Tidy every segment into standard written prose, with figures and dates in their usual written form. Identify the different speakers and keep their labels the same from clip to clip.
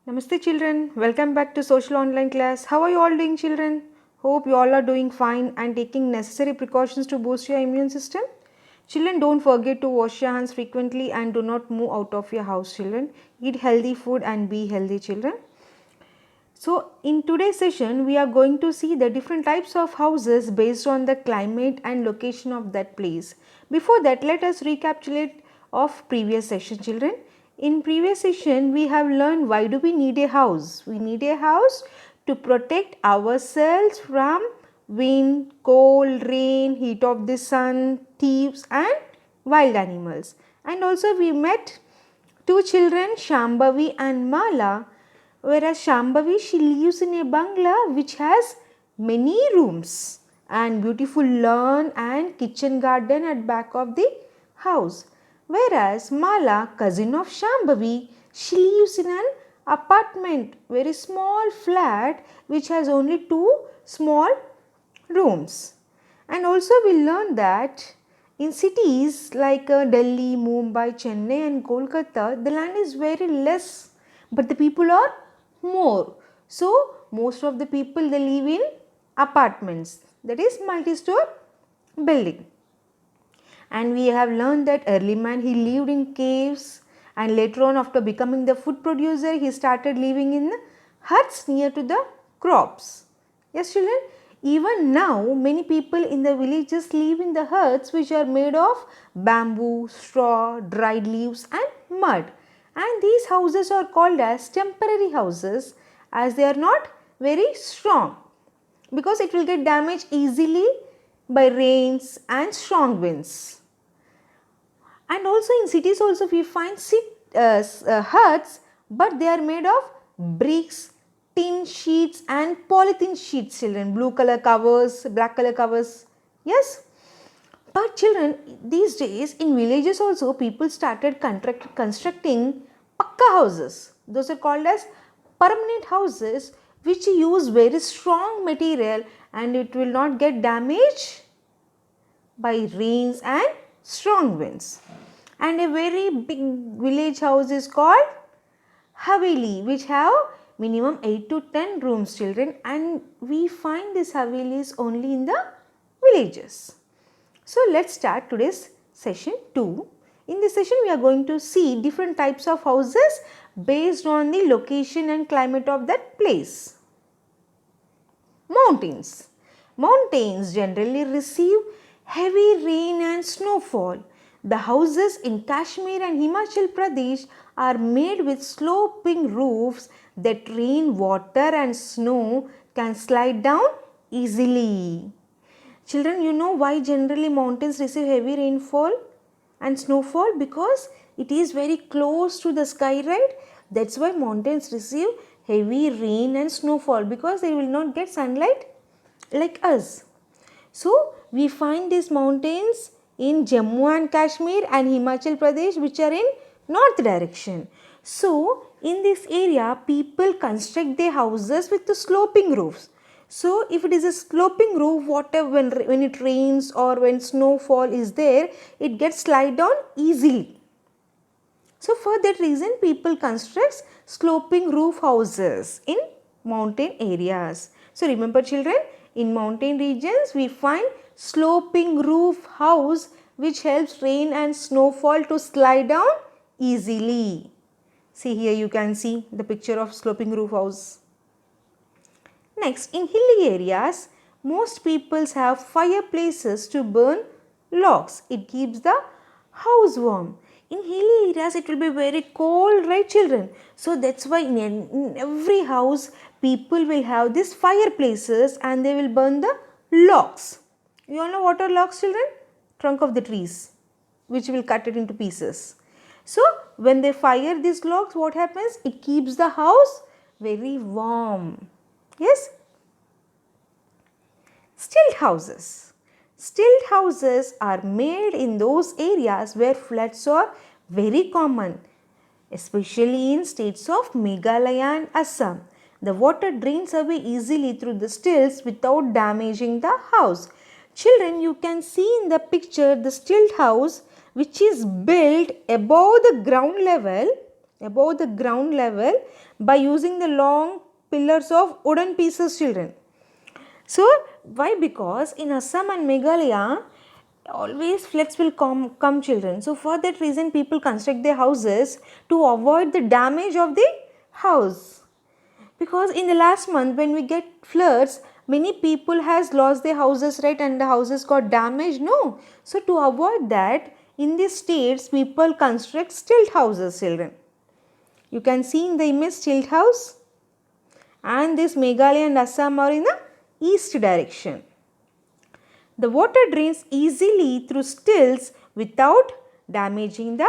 Speaker 1: Namaste children, welcome back to social online class. How are you all doing children? Hope you all are doing fine and taking necessary precautions to boost your immune system. Children, don't forget to wash your hands frequently and do not move out of your house children. Eat healthy food and be healthy children. So in today's session we are going to see the different types of houses based on the climate and location of that place. Before that, let us recapitulate of previous session children. In previous session we have learned why do we need a house. We need a house to protect ourselves from wind, cold, rain, heat of the sun, thieves and wild animals. And also we met two children, Shambhavi and Mala. Whereas Shambhavi, she lives in a bungalow which has many rooms and beautiful lawn and kitchen garden at back of the house. Whereas Mala, cousin of Shambhavi, she lives in an apartment, very small flat which has only two small rooms. And also we learned that in cities like Delhi, Mumbai, Chennai and Kolkata, the land is very less but the people are more. So most of the people they live in apartments, that is multi-store building. And we have learned that early man he lived in caves and later on after becoming the food producer he started living in huts near to the crops. Yes children, even now many people in the villages live in the huts which are made of bamboo, straw, dried leaves and mud. And these houses are called as temporary houses as they are not very strong because it will get damaged easily by rains and strong winds. And also in cities also we find huts but they are made of bricks, tin sheets and polythene sheets children, blue color covers, black color covers. Yes. But children, these days in villages also people started constructing pakka houses. Those are called as permanent houses which use very strong material and it will not get damaged by rains and strong winds. And a very big village house is called Haveli which have minimum 8 to 10 rooms children, and we find these Havelis only in the villages. So let's start today's session 2. In this session we are going to see different types of houses based on the location and climate of that place. Mountains. Mountains generally receive heavy rain and snowfall. The houses in Kashmir and Himachal Pradesh are made with sloping roofs that rain, water and snow can slide down easily. Children, you know why generally mountains receive heavy rainfall and snowfall? Because it is very close to the sky, right? That's why mountains receive heavy rain and snowfall because they will not get sunlight like us. So we find these mountains in Jammu and Kashmir and Himachal Pradesh which are in north direction. So in this area people construct their houses with the sloping roofs. So if it is a sloping roof, whatever when it rains or when snowfall is there, it gets slide down easily. So for that reason people construct sloping roof houses in mountain areas. So remember children, in mountain regions we find sloping roof house which helps rain and snowfall to slide down easily. See here you can see the picture of sloping roof house. Next, in hilly areas, most peoples have fireplaces to burn logs. It keeps the house warm. In hilly areas, it will be very cold, right children? So that's why in every house, people will have these fireplaces and they will burn the logs. You all know what are logs children? Trunk of the trees, which will cut it into pieces. So when they fire these logs, what happens? It keeps the house very warm. Yes. Stilt houses. Stilt houses are made in those areas where floods are very common, especially in states of Meghalaya and Assam. The water drains away easily through the stilts without damaging the house. Children, you can see in the picture the stilt house which is built above the ground level by using the long pillars of wooden pieces, children. So why? Because in Assam and Meghalaya always floods will come, children. So for that reason people construct their houses to avoid the damage of the house. Because in the last month when we get floods, many people has lost their houses, right, and the houses got damaged. No. So to avoid that, in these states people construct stilt houses, children. You can see in the image stilt house, and this Meghalaya and Assam are in the east direction. The water drains easily through stilts without damaging the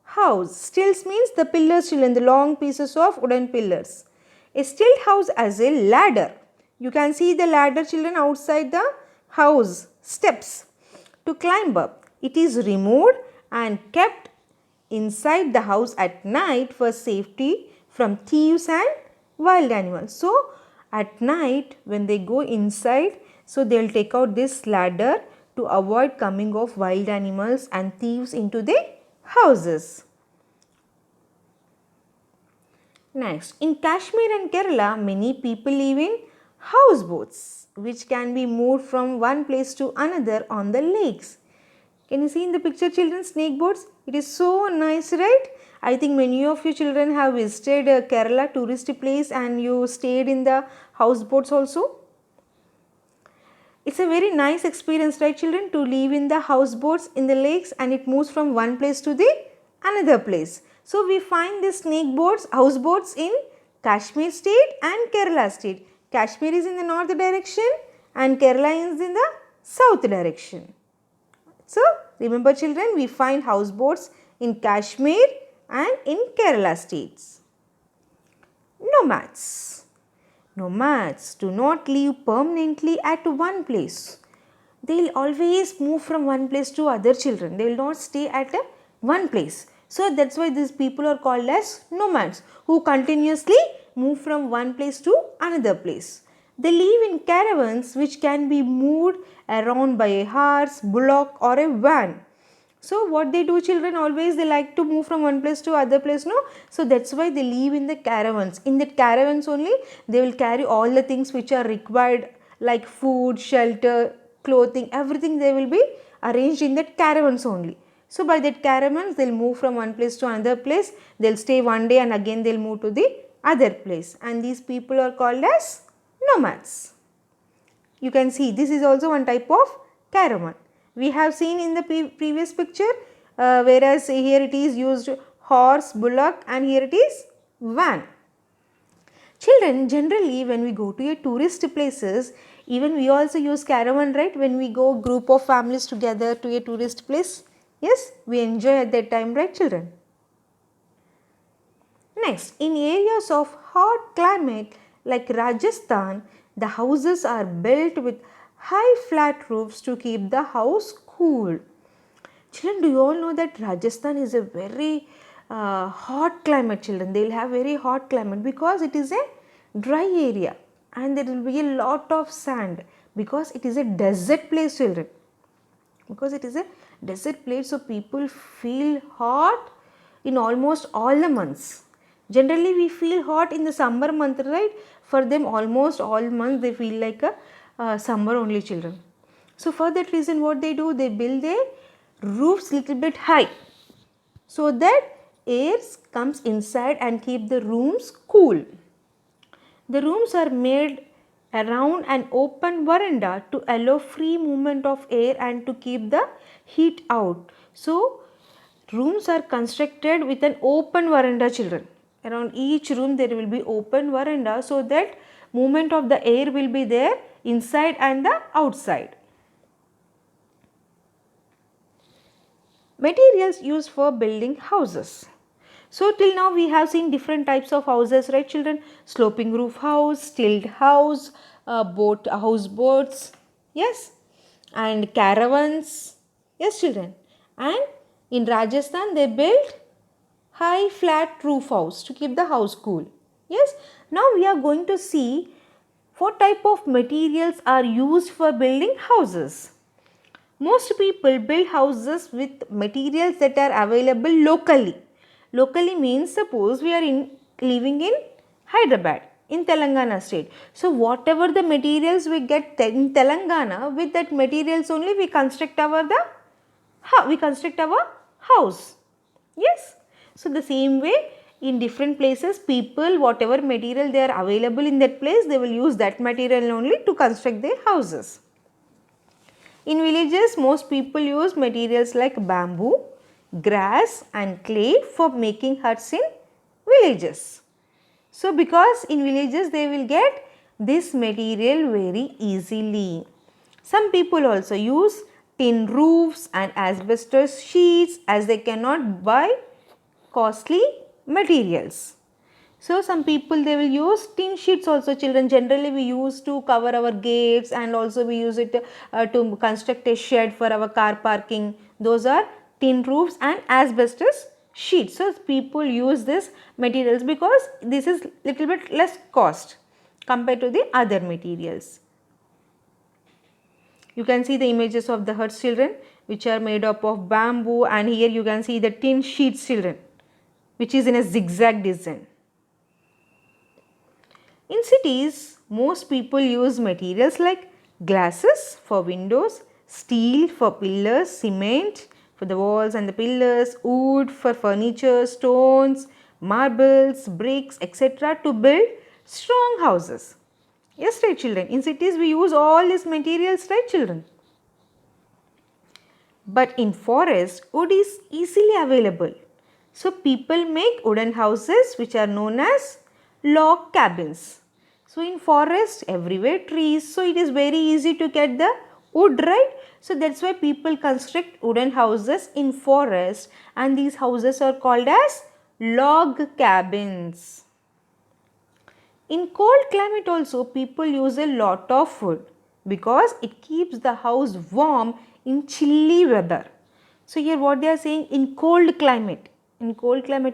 Speaker 1: house. Stilts means the pillars, children, the long pieces of wooden pillars. A stilt house has a ladder. You can see the ladder, children, outside the house, steps to climb up. It is removed and kept inside the house at night for safety from thieves and wild animals. So at night when they go inside, so they will take out this ladder to avoid coming of wild animals and thieves into the houses. Next, in Kashmir and Kerala, many people live in houseboats which can be moved from one place to another on the lakes. Can you see in the picture, children, snake boats? It is so nice, right? I think many of you children have visited Kerala tourist place and you stayed in the houseboats also. It's a very nice experience, right, children, to live in the houseboats in the lakes, and it moves from one place to the another place. So we find the snake boats, houseboats in Kashmir state and Kerala state. Kashmir is in the north direction and Kerala is in the south direction. So remember, children, we find houseboats in Kashmir and in Kerala states. Nomads. Nomads do not live permanently at one place. They will always move from one place to other, children. They will not stay at one place. So that's why these people are called as nomads, who continuously move from one place to another place. They live in caravans which can be moved around by a horse, bullock or a van. So what they do, children, always they like to move from one place to other place, no? So that's why they live in the caravans. In that caravans only they will carry all the things which are required, like food, shelter, clothing, everything they will be arranged in that caravans only. So by that caravans they will move from one place to another place. They will stay one day and again they will move to the other place, and these people are called as nomads. You can see this is also one type of caravan. We have seen in the previous picture, whereas here it is used horse, bullock, and here it is van. Children, generally when we go to a tourist places, even we also use caravan, right? When we go group of families together to a tourist place, yes, we enjoy at that time, right, children? Next, in areas of hot climate like Rajasthan, the houses are built with high flat roofs to keep the house cool. Children, do you all know that Rajasthan is a very hot climate, children? They will have very hot climate because it is a dry area and there will be a lot of sand because it is a desert place, children. Because it is a desert place, so people feel hot in almost all the months. Generally we feel hot in the summer month, right? For them almost all months they feel like a summer only, children. So for that reason what they do, they build their roofs little bit high so that air comes inside and keep the rooms cool. The rooms are made around an open veranda to allow free movement of air and to keep the heat out. So rooms are constructed with an open veranda, children. Around each room there will be open veranda so that movement of the air will be there inside and the outside. Materials used for building houses. So till now we have seen different types of houses, right, children? Sloping roof house, stilt house, houseboats, yes, and caravans, yes, children. And in Rajasthan they built high flat roof house to keep the house cool. Yes, now we are going to see what type of materials are used for building houses. Most people build houses with materials that are available locally. Locally means, suppose we are living in Hyderabad in Telangana state. So whatever the materials we get in Telangana, with that materials only we construct our house. Yes. So the same way in different places, people whatever material they are available in that place, they will use that material only to construct their houses. In villages, most people use materials like bamboo, grass and clay for making huts in villages. So because in villages they will get this material very easily. Some people also use tin roofs and asbestos sheets as they cannot buy costly materials. So some people they will use tin sheets also, children. Generally we use to cover our gates, and also we use it to construct a shed for our car parking. Those are tin roofs and asbestos sheets. So people use this materials because this is little bit less cost compared to the other materials. You can see the images of the huts, children, which are made up of bamboo, and here you can see the tin sheets, children, which is in a zigzag design. In cities, most people use materials like glasses for windows, steel for pillars, cement for the walls and the pillars, wood for furniture, stones, marbles, bricks, etc. to build strong houses. Yes, right, children. In cities, we use all these materials, right, children? But in forest, wood is easily available. So people make wooden houses which are known as log cabins. So in forest, everywhere trees, so it is very easy to get the wood, right? So that's why people construct wooden houses in forest, and these houses are called as log cabins. In cold climate also, people use a lot of wood because it keeps the house warm in chilly weather. So here what they are saying, in cold climate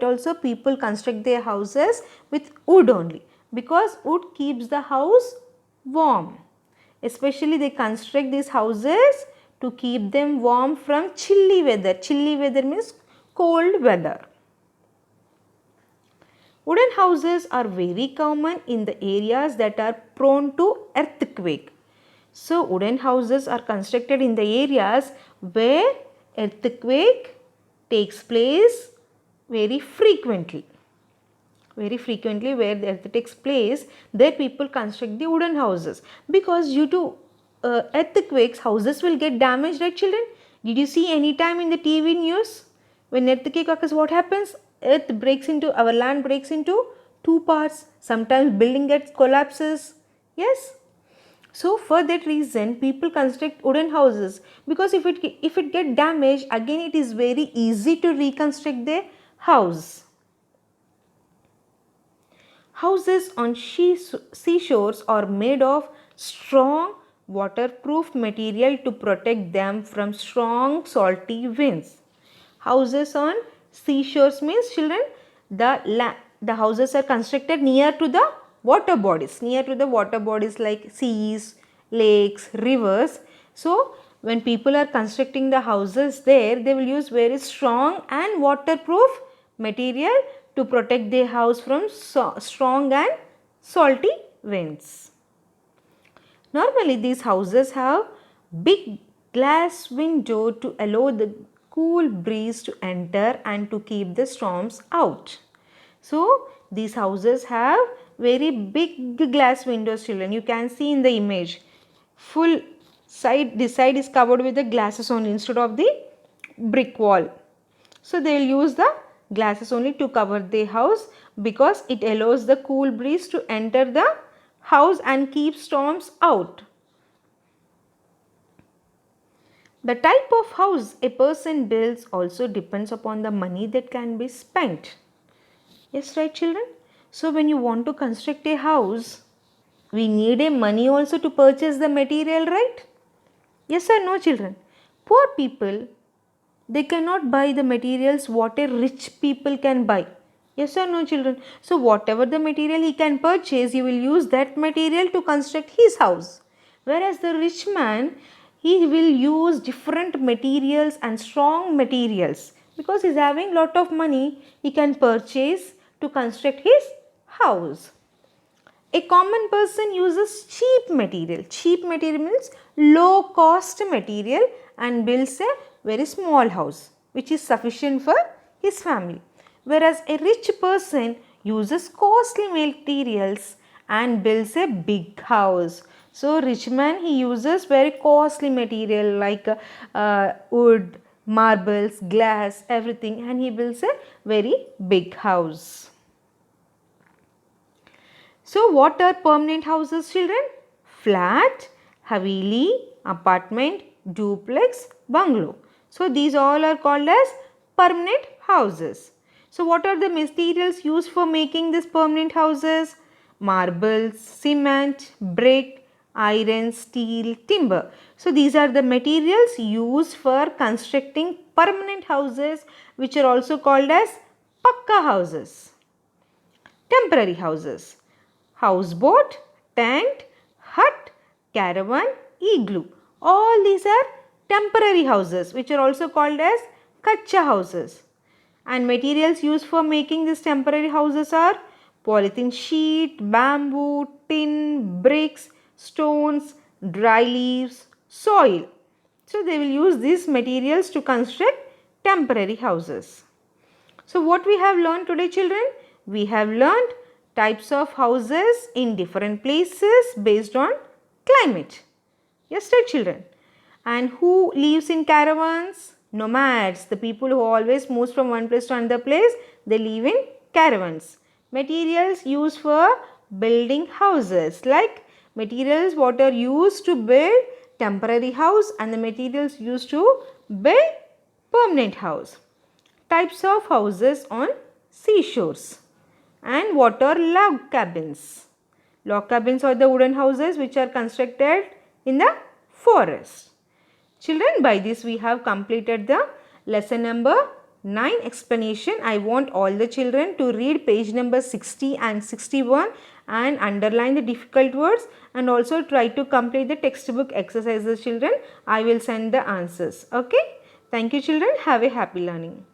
Speaker 1: also people construct their houses with wood only, because wood keeps the house warm. Especially they construct these houses to keep them warm from chilly weather. Chilly weather means cold weather. Wooden houses are very common in the areas that are prone to earthquake. So wooden houses are constructed in the areas where earthquake takes place very frequently. Very frequently where the earth takes place, there people construct the wooden houses, because due to earthquakes, houses will get damaged, right, children? Did you see any time in the TV news when earthquake occurs, what happens? Our land breaks into two parts. Sometimes building gets collapses. Yes. So for that reason, people construct wooden houses, because if it get damaged, again it is very easy to reconstruct the house. Houses on seashores are made of strong waterproof material to protect them from strong salty winds. Houses on seashores means, children, the houses are constructed near to the water bodies, like seas, lakes, rivers. So when people are constructing the houses there, they will use very strong and waterproof material to protect their house from strong and salty winds. Normally these houses have big glass window to allow the cool breeze to enter and to keep the storms out. So these houses have very big glass windows, children. You can see in the image, this side is covered with the glasses only instead of the brick wall. So they will use the glasses only to cover the house, because it allows the cool breeze to enter the house and keep storms out. The type of house a person builds also depends upon the money that can be spent. Yes, right, children? So when you want to construct a house, we need a money also to purchase the material, right? Yes or no, children? Poor people, they cannot buy the materials what a rich people can buy. Yes or no, children? So whatever the material he can purchase, he will use that material to construct his house. Whereas the rich man, he will use different materials and strong materials, because he is having lot of money, he can purchase to construct his house. A common person uses cheap material. Cheap material means low cost material and builds a very small house which is sufficient for his family. Whereas a rich person uses costly materials and builds a big house. So rich man, he uses very costly material like wood, marbles, glass, everything, and he builds a very big house. So what are permanent houses, children? Flat, haveli, apartment, duplex, bungalow. So these all are called as permanent houses. So what are the materials used for making these permanent houses? Marbles, cement, brick, iron, steel, timber. So these are the materials used for constructing permanent houses, which are also called as pakka houses. Temporary houses: houseboat, tent, hut, caravan, igloo. All these are temporary houses which are also called as kacha houses. And materials used for making these temporary houses are polythene sheet, bamboo, tin, bricks, stones, dry leaves, soil. So they will use these materials to construct temporary houses. So what we have learned today, children? We have learned types of houses in different places based on climate. Yes, right, children? And who lives in caravans? Nomads, the people who always moves from one place to another place, they live in caravans. Materials used for building houses, like materials what are used to build temporary house and the materials used to build permanent house. Types of houses on seashores. And what are log cabins? Log cabins are the wooden houses which are constructed in the forest. Children, by this we have completed the lesson number 9 explanation. I want all the children to read page number 60 and 61 and underline the difficult words and also try to complete the textbook exercises, children. I will send the answers. Okay. Thank you, children. Have a happy learning.